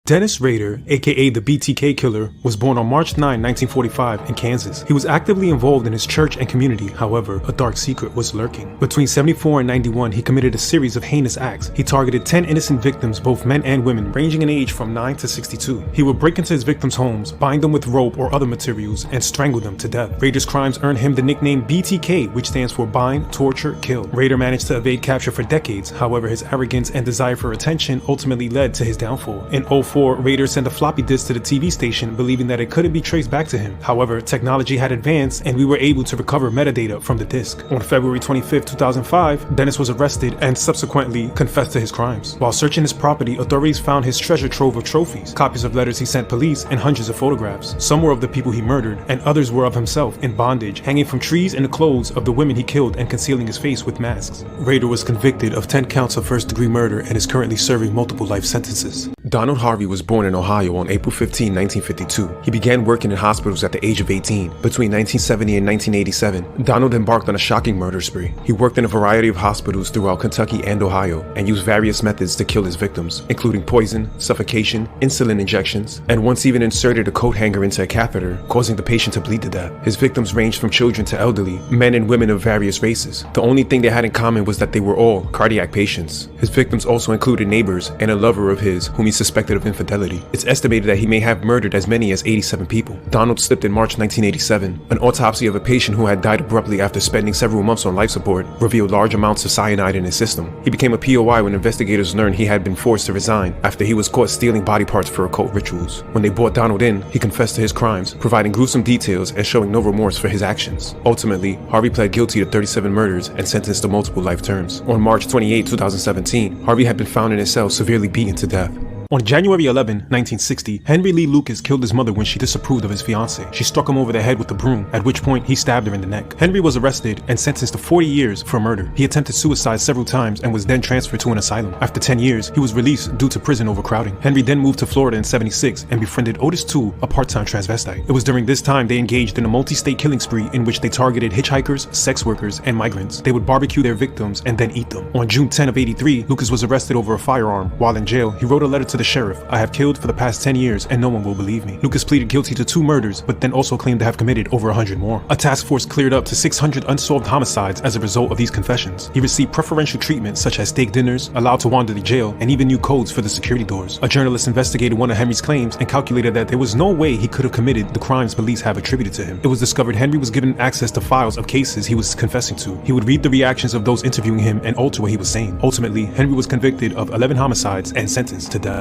Dennis Rader, aka the BTK killer, was born on March 9, 1945 in Kansas. He was actively involved in his church and community, however, a dark secret was lurking. Between 74 and 91, he committed a series of heinous acts. He targeted 10 innocent victims, both men and women, ranging in age from 9 to 62. He would break into his victims' homes, bind them with rope or other materials, and strangle them to death. Rader's crimes earned him the nickname BTK, which stands for bind, torture, kill. Rader managed to evade capture for decades, however, his arrogance and desire for attention ultimately led to his downfall. In 2004, Rader sent a floppy disk to the TV station, believing that it couldn't be traced back to him. However, technology had advanced and we were able to recover metadata from the disk. On February 25, 2005, Dennis was arrested and subsequently confessed to his crimes. While searching his property, authorities found his treasure trove of trophies, copies of letters he sent police, and hundreds of photographs. Some were of the people he murdered, and others were of himself in bondage, hanging from trees in the clothes of the women he killed and concealing his face with masks. Rader was convicted of 10 counts of first-degree murder and is currently serving multiple life sentences. Donald Harvey was born in Ohio on April 15, 1952. He began working in hospitals at the age of 18. Between 1970 and 1987, Donald embarked on a shocking murder spree. He worked in a variety of hospitals throughout Kentucky and Ohio and used various methods to kill his victims, including poison, suffocation, insulin injections, and once even inserted a coat hanger into a catheter, causing the patient to bleed to death. His victims ranged from children to elderly, men and women of various races. The only thing they had in common was that they were all cardiac patients. His victims also included neighbors and a lover of his whom he suspected of infidelity. It's estimated that he may have murdered as many as 87 people. Donald slipped in March 1987. An autopsy of a patient who had died abruptly after spending several months on life support revealed large amounts of cyanide in his system. He became a POI when investigators learned he had been forced to resign after he was caught stealing body parts for occult rituals. When they brought Donald in, he confessed to his crimes, providing gruesome details and showing no remorse for his actions. Ultimately, Harvey pled guilty to 37 murders and sentenced to multiple life terms. On March 28, 2017, Harvey had been found in his cell severely beaten to death. On January 11, 1960, Henry Lee Lucas killed his mother when she disapproved of his fiancée. She struck him over the head with a broom, at which point he stabbed her in the neck. Henry was arrested and sentenced to 40 years for murder. He attempted suicide several times and was then transferred to an asylum. After 10 years, he was released due to prison overcrowding. Henry then moved to Florida in 76 and befriended Otis II, a part-time transvestite. It was during this time they engaged in a multi-state killing spree in which they targeted hitchhikers, sex workers, and migrants. They would barbecue their victims and then eat them. On June 10 of 83, Lucas was arrested over a firearm. While in jail, he wrote a letter to the sheriff. "I have killed for the past 10 years and no one will believe me." Lucas pleaded guilty to 2 murders, but then also claimed to have committed over 100 more. A task force cleared up to 600 unsolved homicides as a result of these confessions. He received preferential treatment such as steak dinners, allowed to wander the jail, and even new codes for the security doors. A journalist investigated one of Henry's claims and calculated that there was no way he could have committed the crimes police have attributed to him. It was discovered Henry was given access to files of cases he was confessing to. He would read the reactions of those interviewing him and alter what he was saying. Ultimately, Henry was convicted of 11 homicides and sentenced to death.